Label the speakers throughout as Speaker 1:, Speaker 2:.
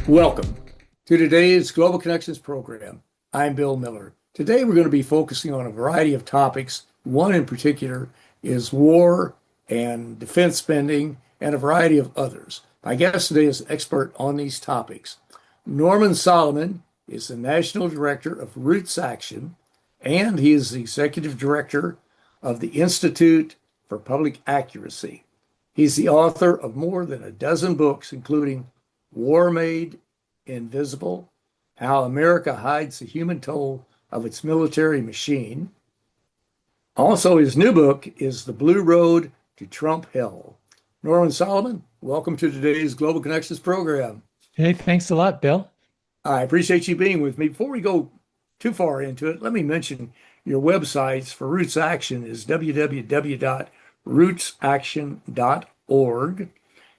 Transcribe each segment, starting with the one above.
Speaker 1: Welcome to today's Global Connections program. I'm Bill Miller. Today we're going to be focusing on a variety of topics. One in particular is war and defense spending and a variety of others. My guest today is an expert on these topics. Norman Solomon is the National Director of RootsAction, and he is the Executive Director of the Institute for Public Accuracy. He's the author of more than a dozen books, including War Made Invisible, How America Hides the Human Toll of Its Military Machine. Also, his new book is The Blue Road to Trump Hell. Norman Solomon, welcome to today's Global Connections program.
Speaker 2: Hey, thanks a lot, Bill.
Speaker 1: I appreciate you being with me. Before we go too far into it, let me mention your websites for Roots Action is www.rootsaction.org,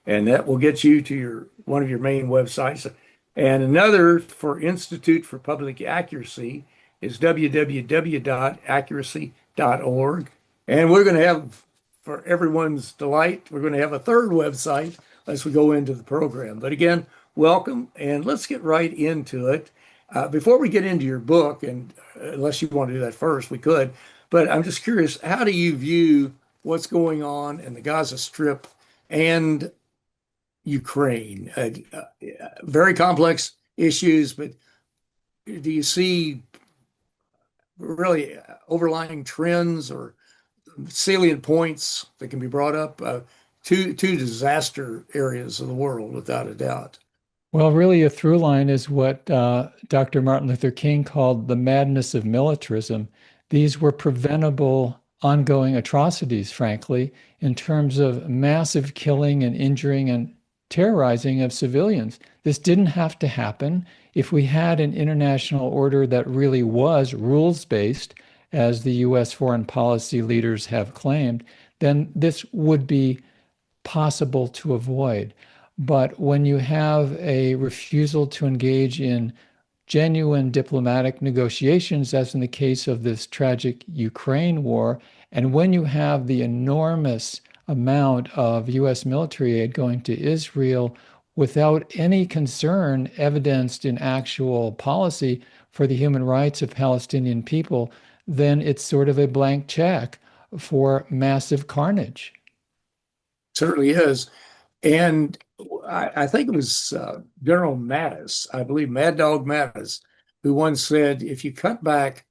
Speaker 1: and that will get you to one of your main websites. And another for Institute for Public Accuracy is www.accuracy.org. And we're going to have, for everyone's delight, we're going to have a third website as we go into the program. But again, welcome, and let's get right into it. Before we get into your book, and unless you want to do that first, we could, but I'm just curious, how do you view what's going on in the Gaza Strip and Ukraine? Very complex issues, but do you see really overlying trends or salient points that can be brought up? Two disaster areas of the world, without a doubt.
Speaker 2: Well, really, a through line is what Dr. Martin Luther King called the madness of militarism. These were preventable, ongoing atrocities, frankly, in terms of massive killing and injuring and terrorizing of civilians. This didn't have to happen. If we had an international order that really was rules-based, as the US foreign policy leaders have claimed, then this would be possible to avoid. But when you have a refusal to engage in genuine diplomatic negotiations, as in the case of this tragic Ukraine war, and when you have the enormous amount of US military aid going to Israel without any concern evidenced in actual policy for the human rights of Palestinian people, then it's sort of a blank check for massive carnage.
Speaker 1: Certainly is. And I think it was General Mattis, I believe Mad Dog Mattis, who once said, if you cut back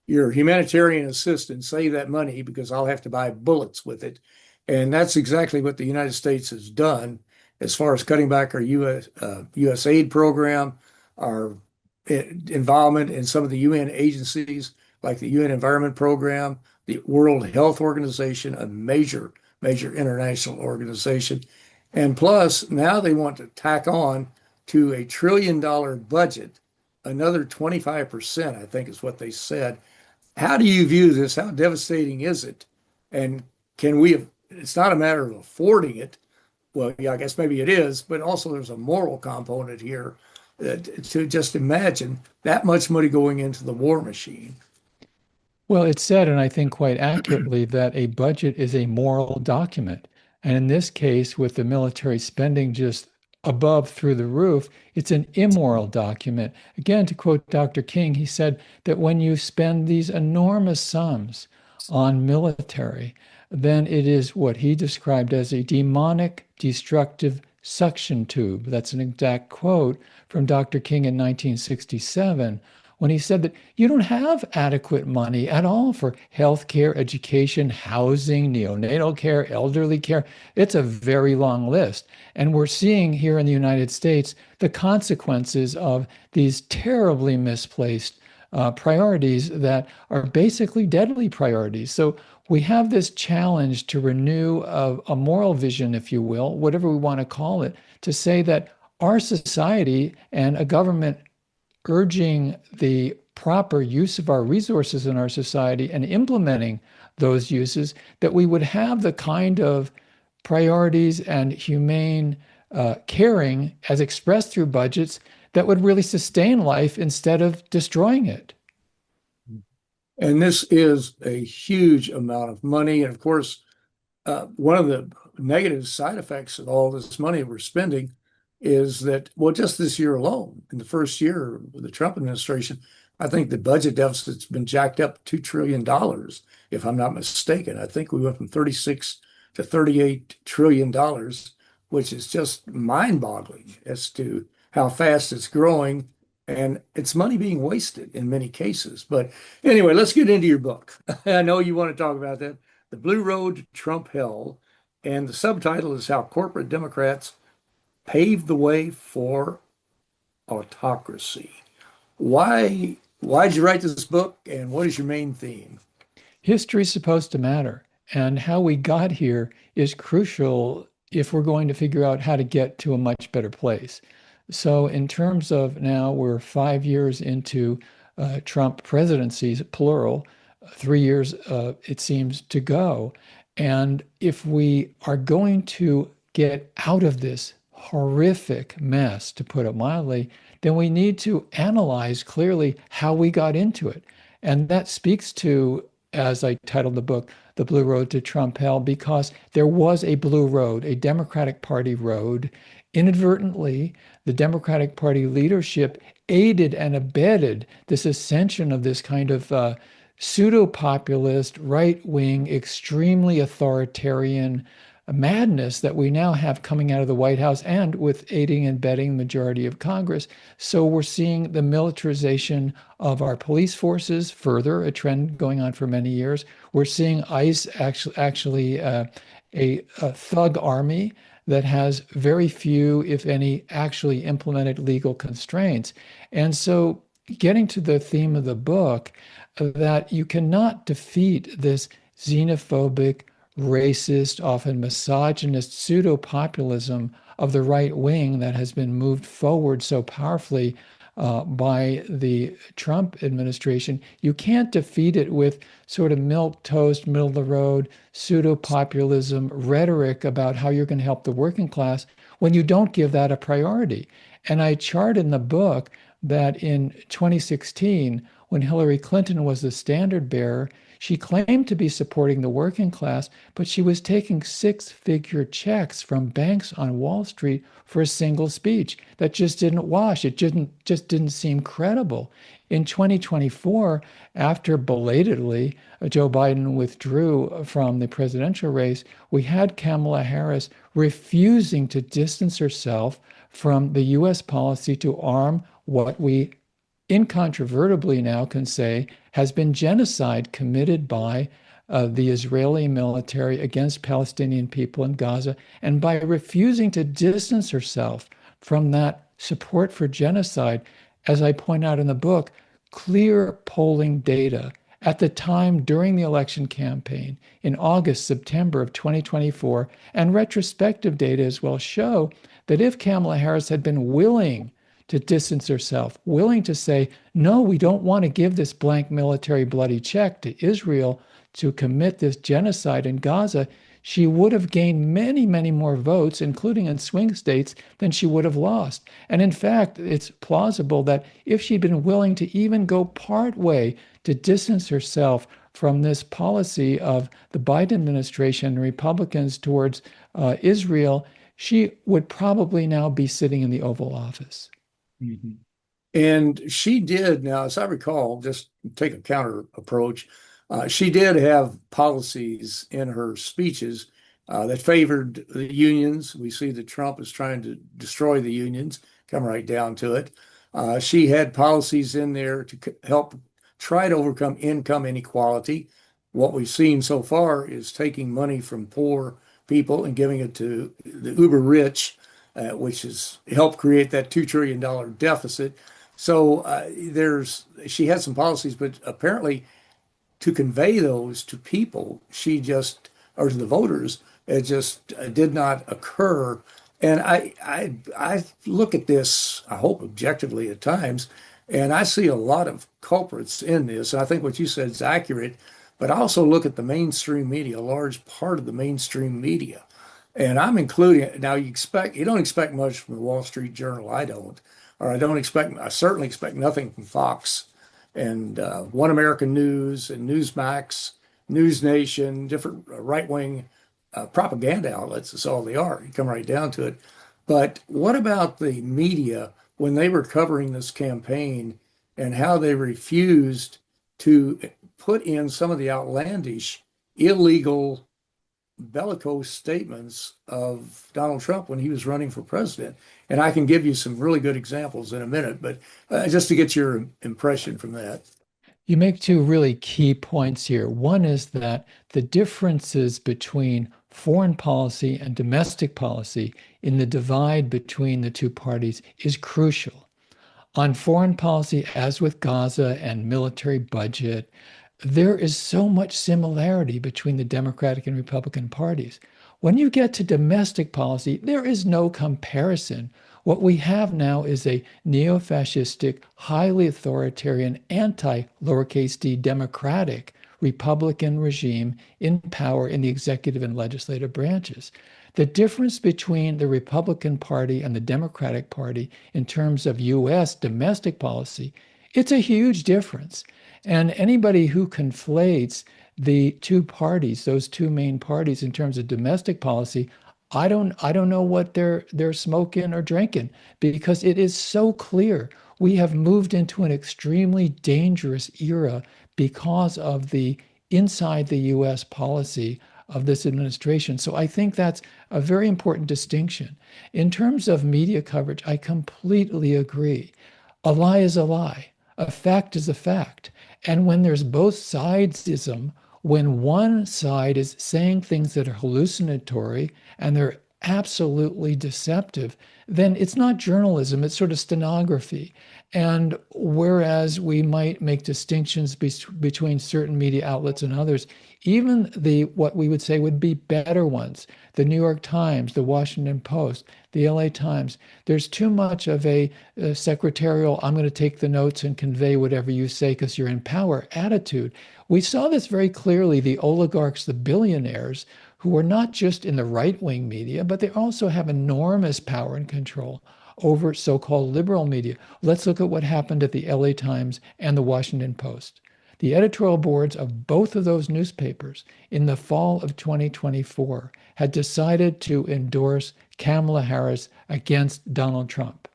Speaker 1: your humanitarian assistance, save that money because I'll have to buy bullets with it. And that's exactly what the United States has done as far as cutting back our US aid program, our involvement in some of the UN agencies like the UN Environment Program, the World Health Organization, a major international organization. And plus, now they want to tack on to $1 trillion budget, another 25%, I think is what they said. How do you view this? How devastating is it? And can we, it's not a matter of affording it. Well, yeah, I guess maybe it is, but also there's a moral component here to just imagine that much money going into the war machine.
Speaker 2: Well, it's said, and I think quite accurately, that a budget is a moral document. And in this case, with the military spending just above through the roof, it's an immoral document. Again, to quote Dr. King, he said that when you spend these enormous sums on military, then it is what he described as a demonic, destructive suction tube. That's an exact quote from Dr. King in 1967 when he said that you don't have adequate money at all for health care, education, housing, neonatal care, elderly care. It's a very long list. And we're seeing here in the United States the consequences of these terribly misplaced priorities that are basically deadly priorities. So we have this challenge to renew a moral vision, if you will, whatever we want to call it, to say that our society and a government urging the proper use of our resources in our society and implementing those uses, that we would have the kind of priorities and humane caring as expressed through budgets that would really sustain life instead of destroying it.
Speaker 1: And this is a huge amount of money. And of course, one of the negative side effects of all this money we're spending is that, well, just this year alone, in the first year of the Trump administration, I think the budget deficit's been jacked up $2 trillion, if I'm not mistaken. I think we went from 36 to $38 trillion, which is just mind-boggling as to how fast it's growing. And it's money being wasted in many cases. But anyway, let's get into your book. I know you want to talk about that. The Blue Road to Trump Hell. And the subtitle is How Corporate Democrats Paved the Way for Autocracy. Why did you write this book, and what is your main theme?
Speaker 2: History's supposed to matter, and how we got here is crucial if we're going to figure out how to get to a much better place. So, in terms of now, we're 5 years into Trump presidencies, plural, 3 years it seems to go. And if we are going to get out of this horrific mess, to put it mildly, then we need to analyze clearly how we got into it. And that speaks to, as I titled the book, The Blue Road to Trump Hell, because there was a blue road, a Democratic Party road. Inadvertently, the Democratic Party leadership aided and abetted this ascension of this kind of pseudo-populist, right-wing, extremely authoritarian madness that we now have coming out of the White House and with aiding and abetting the majority of Congress. So we're seeing the militarization of our police forces further, a trend going on for many years. We're seeing ICE actually a thug army that has very few, if any, actually implemented legal constraints. And so getting to the theme of the book, that you cannot defeat this xenophobic, racist, often misogynist pseudo-populism of the right wing that has been moved forward so powerfully by the Trump administration. You can't defeat it with sort of milk toast, middle of the road, pseudo-populism rhetoric about how you're going to help the working class when you don't give that a priority. And I chart in the book that in 2016, when Hillary Clinton was the standard bearer, she claimed to be supporting the working class, but she was taking six-figure checks from banks on Wall Street for a single speech. That just didn't wash. It just didn't seem credible. In 2024, after belatedly Joe Biden withdrew from the presidential race, we had Kamala Harris refusing to distance herself from the U.S. policy to arm what we incontrovertibly now can say has been genocide committed by the Israeli military against Palestinian people in Gaza. And by refusing to distance herself from that support for genocide, as I point out in the book, clear polling data at the time during the election campaign in August, September of 2024, and retrospective data as well show that if Kamala Harris had been willing to distance herself, willing to say, no, we don't want to give this blank military bloody check to Israel to commit this genocide in Gaza, she would have gained many, many more votes, including in swing states, than she would have lost. And in fact, it's plausible that if she'd been willing to even go part way to distance herself from this policy of the Biden administration and Republicans towards Israel, she would probably now be sitting in the Oval Office.
Speaker 1: Mhm. And she did, now, as I recall, just take a counter approach. She did have policies in her speeches that favored the unions. We see that Trump is trying to destroy the unions, come right down to it. She had policies in there to help try to overcome income inequality. What we've seen so far is taking money from poor people and giving it to the uber rich, which has helped create that $2 trillion deficit. So she had some policies, but apparently to convey those to people, or to the voters, it just did not occur. And I look at this, I hope objectively at times, and I see a lot of culprits in this. And I think what you said is accurate, but I also look at the mainstream media, a large part of the mainstream media. And I'm including now you don't expect much from the Wall Street Journal. I don't, or I certainly expect nothing from Fox and One American News and Newsmax, News Nation, different right-wing propaganda outlets. That's all they are. You come right down to it. But what about the media when they were covering this campaign and how they refused to put in some of the outlandish, illegal, bellicose statements of Donald Trump when he was running for president? And I can give you some really good examples in a minute, but just to get your impression from that.
Speaker 2: You make two really key points here. One is that the differences between foreign policy and domestic policy in the divide between the two parties is crucial. On foreign policy, as with Gaza and military budget, there is so much similarity between the Democratic and Republican parties. When you get to domestic policy, there is no comparison. What we have now is a neo fascistic, highly authoritarian, anti lowercase d democratic Republican regime in power in the executive and legislative branches. The difference between the Republican Party and the Democratic Party in terms of US domestic policy, it's a huge difference. And anybody who conflates the two parties, those two main parties in terms of domestic policy, I don't know what they're smoking or drinking because it is so clear. We have moved into an extremely dangerous era because of the inside the US policy of this administration. So I think that's a very important distinction. In terms of media coverage, I completely agree. A lie is a lie. A fact is a fact. And when there's both sidesism, when one side is saying things that are hallucinatory and they're absolutely deceptive, then it's not journalism, it's sort of stenography. And whereas we might make distinctions between certain media outlets and others, even the what we would say would be better ones, the New York Times, the Washington Post, the LA Times, there's too much of a secretarial, I'm going to take the notes and convey whatever you say because you're in power attitude. We saw this very clearly, the oligarchs, the billionaires, who are not just in the right-wing media, but they also have enormous power and control over so-called liberal media. Let's look at what happened at the LA Times and the Washington Post. The editorial boards of both of those newspapers in the fall of 2024 had decided to endorse Kamala Harris against Donald Trump.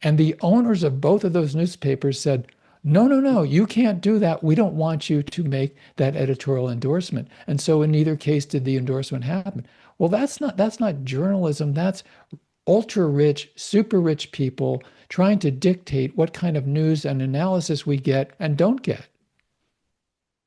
Speaker 2: And the owners of both of those newspapers said, no, no, no, you can't do that. We don't want you to make that editorial endorsement. And so in neither case did the endorsement happen. Well, that's not journalism. That's ultra rich, super rich people trying to dictate what kind of news and analysis we get and don't get.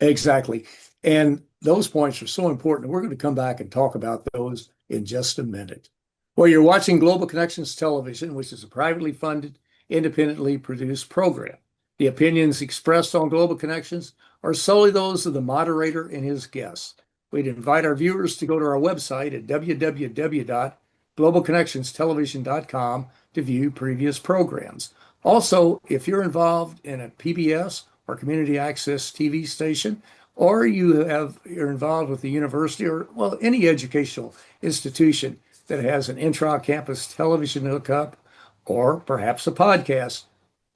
Speaker 1: Exactly. And those points are so important. We're going to come back and talk about those in just a minute. Well, you're watching Global Connections Television, which is a privately funded, independently produced program. The opinions expressed on Global Connections are solely those of the moderator and his guests. We'd invite our viewers to go to our website at www.globalconnectionstelevision.com to view previous programs. Also, if you're involved in a PBS or community access TV station, or you're involved with the university or well any educational institution that has an intra-campus television hookup, or perhaps a podcast,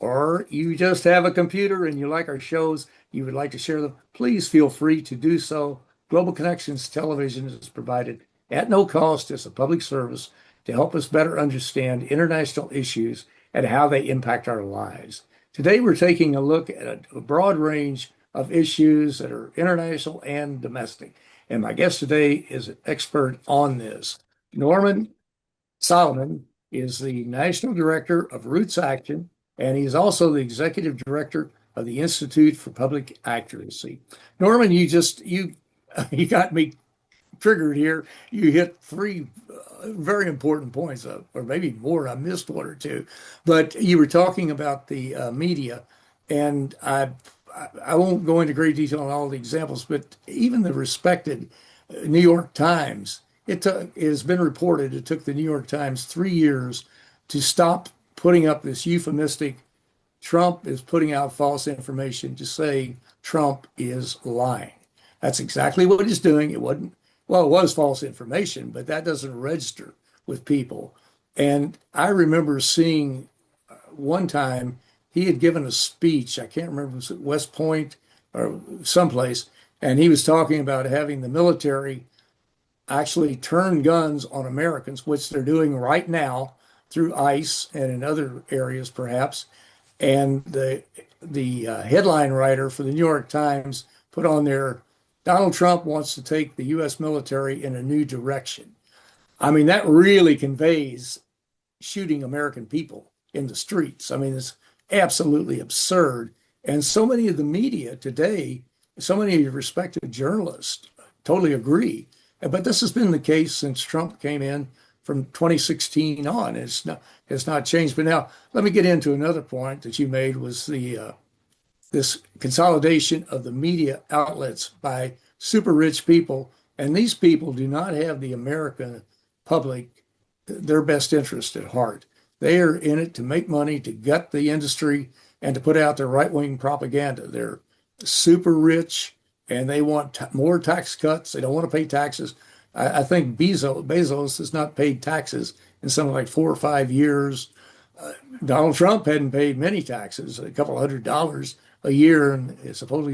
Speaker 1: or you just have a computer and you like our shows, you would like to share them, please feel free to do so. Global Connections Television is provided at no cost as a public service to help us better understand international issues and how they impact our lives. Today, we're taking a look at a broad range of issues that are international and domestic. And my guest today is an expert on this. Norman Solomon is the National Director of RootsAction, and he's also the Executive Director of the Institute for Public Accuracy. Norman, you you got me triggered here. You hit three very important points, or maybe more. I missed one or two, but you were talking about the media, and I won't go into great detail on all the examples, but even the respected New York Times, it has been reported it took the New York Times 3 years to stop putting up this euphemistic Trump is putting out false information to say Trump is lying. That's exactly what he's doing. It wasn't, well, it was false information, but that doesn't register with people. And I remember seeing one time he had given a speech. I can't remember, if it was at West Point or someplace. And he was talking about having the military actually turn guns on Americans, which they're doing right now. through ICE and in other areas perhaps. And the headline writer for the New York Times put on there, Donald Trump wants to take the U.S. military in a new direction. I mean, that really conveys shooting American people in the streets. I mean, it's absolutely absurd. And so many of the media today, so many of your respected journalists totally agree. But this has been the case since Trump came in from 2016 on. It's not changed. But now let me get into another point that you made was the this consolidation of the media outlets by super rich people. And these people do not have the American public, their best interest at heart. They are in it to make money, to gut the industry, and to put out their right-wing propaganda. They're super rich and they want more tax cuts. They don't want to pay taxes. I think Bezos has not paid taxes in something like 4 or 5 years. Donald Trump hadn't paid many taxes, a couple $100 a year, and supposedly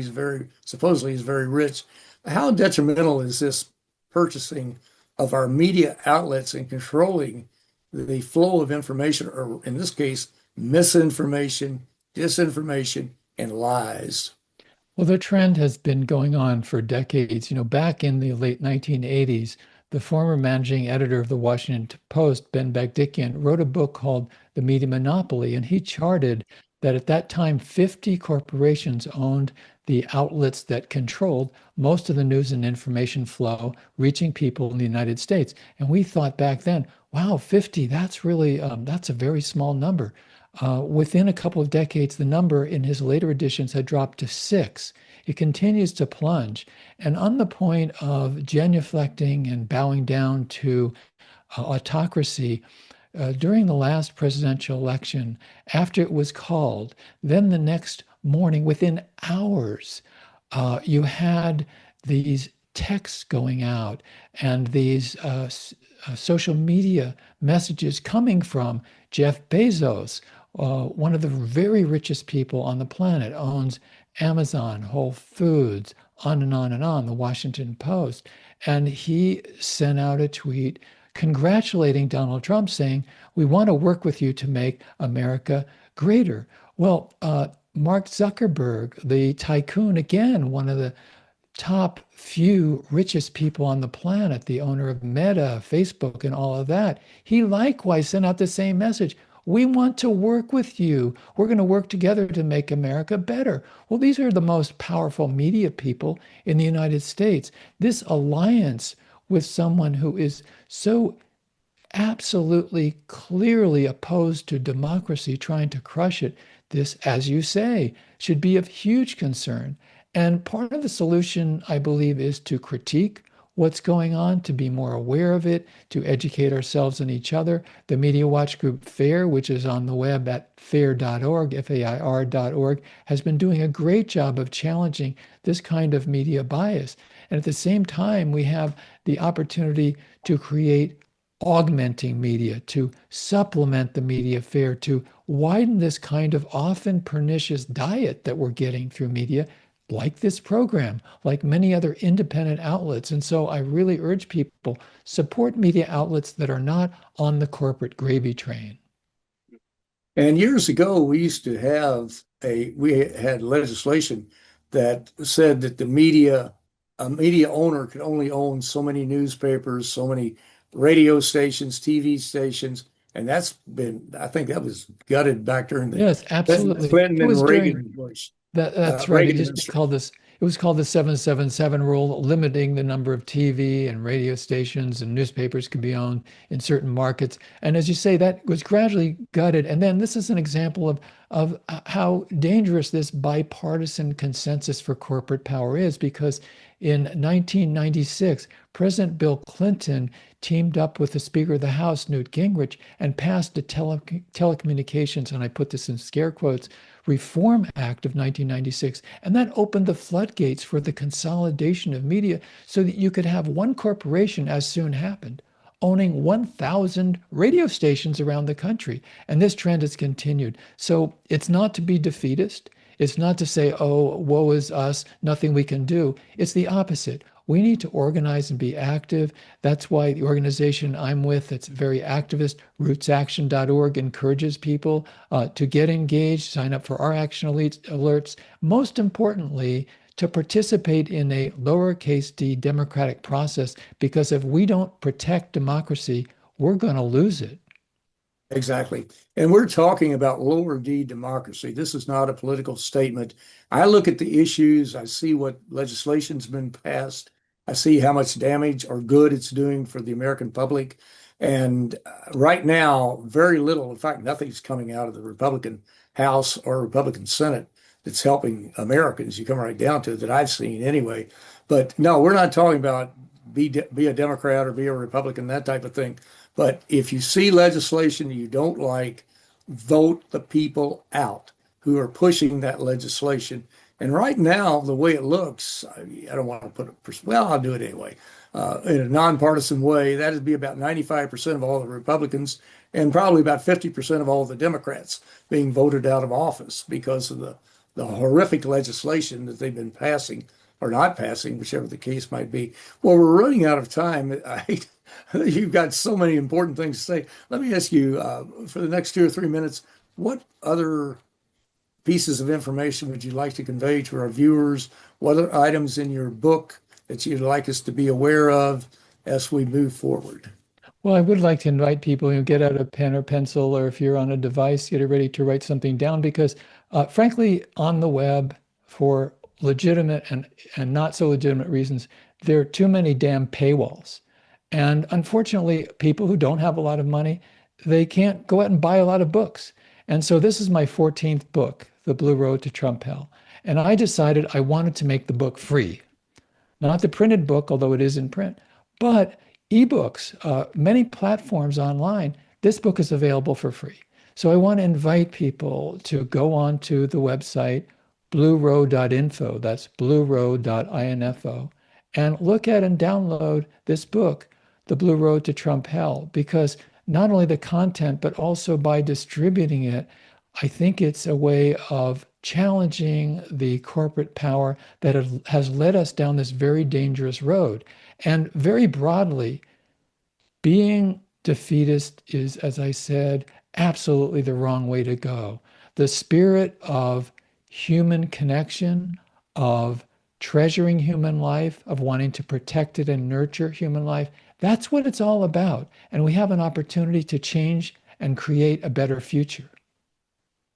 Speaker 1: he's very rich. How detrimental is this purchasing of our media outlets and controlling the flow of information, or in this case, misinformation, disinformation, and lies?
Speaker 2: Well, the trend has been going on for decades. Back in the late 1980s, the former managing editor of the Washington Post, Ben Bagdikian, wrote a book called The Media Monopoly, and he charted that at that time, 50 corporations owned the outlets that controlled most of the news and information flow reaching people in the United States. And we thought back then, wow, 50, that's really, that's a very small number. Within a couple of decades, the number in his later editions had dropped to 6. It continues to plunge. And on the point of genuflecting and bowing down to autocracy, during the last presidential election, after it was called, then the next morning, within hours, you had these texts going out and these social media messages coming from Jeff Bezos, one of the very richest people on the planet, owns Amazon, Whole Foods, on and on and on, the Washington Post. And he sent out a tweet congratulating Donald Trump, saying, "We want to work with you to make America greater." Well, Mark Zuckerberg, the tycoon, again, one of the top few richest people on the planet, the owner of Meta, Facebook, and all of that, he likewise sent out the same message. We want to work with you. We're going to work together to make America better. Well, these are the most powerful media people in the United States. This alliance with someone who is so absolutely clearly opposed to democracy, trying to crush it, this, as you say, should be of huge concern. And part of the solution, I believe, is to critique what's going on, to be more aware of it, to educate ourselves and each other. The Media Watch Group FAIR, which is on the web at fair.org, FAIR.org, has been doing a great job of challenging this kind of media bias. And at the same time, we have the opportunity to create augmenting media, to supplement the media fair, to widen this kind of often pernicious diet that we're getting through media, like this program, like many other independent outlets. And so I really urge people, support media outlets that are not on the corporate gravy train.
Speaker 1: And years ago, we had legislation that said that a media owner could only own so many newspapers, so many radio stations, TV stations, and I think that was gutted back during the
Speaker 2: Yes, absolutely.
Speaker 1: Clinton
Speaker 2: It was
Speaker 1: and
Speaker 2: during
Speaker 1: Reagan Bush,
Speaker 2: that's right.
Speaker 1: Reagan administration.
Speaker 2: It was called the 777 rule, limiting the number of TV and radio stations and newspapers could be owned in certain markets. And as you say, that was gradually gutted. And then this is an example of how dangerous this bipartisan consensus for corporate power is, because in 1996, President Bill Clinton teamed up with the Speaker of the House, Newt Gingrich, and passed the Telecommunications, and I put this in scare quotes, Reform Act of 1996. And that opened the floodgates for the consolidation of media so that you could have one corporation, as soon happened, owning 1,000 radio stations around the country. And this trend has continued. So it's not to be defeatist. It's not to say, oh, woe is us, nothing we can do. It's the opposite. We need to organize and be active. That's why the organization I'm with, that's very activist, rootsaction.org, encourages people to get engaged, sign up for our action alerts. Most importantly, to participate in a lowercase d democratic process, because if we don't protect democracy, we're going to lose it.
Speaker 1: Exactly. And we're talking about lower D democracy. This is not a political statement. I look at the issues, I see what legislation's been passed, I see how much damage or good it's doing for the American public. And right now, very little, in fact, nothing's coming out of the Republican House or Republican Senate that's helping Americans. You come right down to it that I've seen anyway. But no, we're not talking about be a Democrat or be a Republican, that type of thing. But if you see legislation you don't like, vote the people out who are pushing that legislation. And right now, the way it looks, I don't want to put it, well, I'll do it anyway. In a nonpartisan way, that would be about 95% of all the Republicans and probably about 50% of all the Democrats being voted out of office because of the horrific legislation that they've been passing or not passing, whichever the case might be. Well, we're running out of time. You've got so many important things to say. Let me ask you, for the next 2 or 3 minutes, what other pieces of information would you like to convey to our viewers? What are items in your book that you'd like us to be aware of as we move forward?
Speaker 2: Well, I would like to invite people, get out a pen or pencil, or if you're on a device, get it ready to write something down because, frankly, on the web, for legitimate and not so legitimate reasons, there are too many damn paywalls. And unfortunately, people who don't have a lot of money, they can't go out and buy a lot of books. And so this is my 14th book, The Blue Road to Trump Hell. And I decided I wanted to make the book free. Not the printed book, although it is in print, but ebooks, many platforms online. This book is available for free. So I want to invite people to go on to the website blueroad.info, that's blueroad.info, and look at and download this book, The Blue Road to Trump Hell, because not only the content, but also by distributing it, I think it's a way of challenging the corporate power that has led us down this very dangerous road. And very broadly, being defeatist is, as I said, absolutely the wrong way to go. The spirit of human connection, of treasuring human life, of wanting to protect it and nurture human life, that's what it's all about. And we have an opportunity to change and create a better future.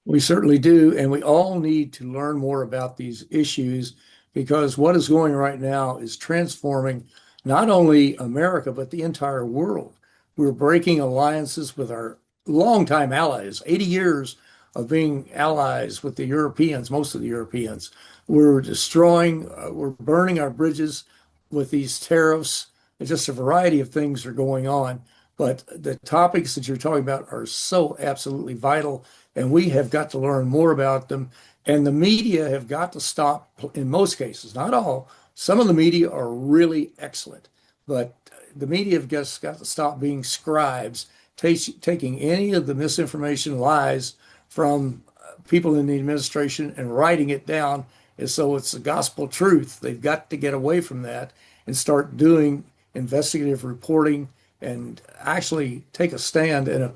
Speaker 1: We certainly do, and we all need to learn more about these issues because what is going right now is transforming not only America, but the entire world. We're breaking alliances with our longtime allies, 80 years of being allies with the Europeans, most of the Europeans. We're destroying, we're burning our bridges with these tariffs. And just a variety of things are going on. But the topics that you're talking about are so absolutely vital and we have got to learn more about them. And the media have got to stop, in most cases, not all. Some of the media are really excellent, but the media have just got to stop being scribes, taking any of the misinformation lies from people in the administration and writing it down as though it's the gospel truth. They've got to get away from that and start doing investigative reporting and actually take a stand. And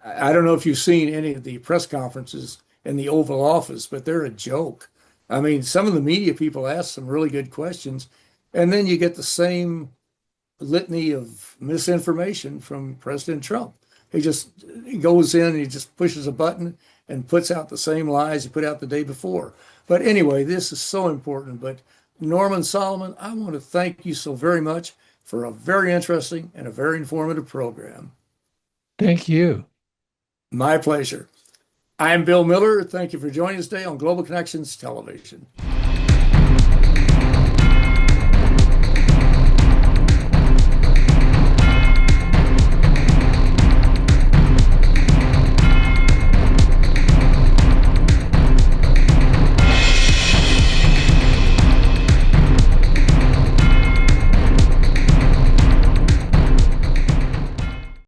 Speaker 1: I don't know if you've seen any of the press conferences in the Oval Office, but they're a joke. I mean, some of the media people ask some really good questions, and then you get the same litany of misinformation from President Trump. He goes in and he just pushes a button and puts out the same lies he put out the day before. But anyway, this is so important. But Norman Solomon, I want to thank you so very much for a very interesting and a very informative program.
Speaker 2: Thank you.
Speaker 1: My pleasure. I'm Bill Miller. Thank you for joining us today on Global Connections Television.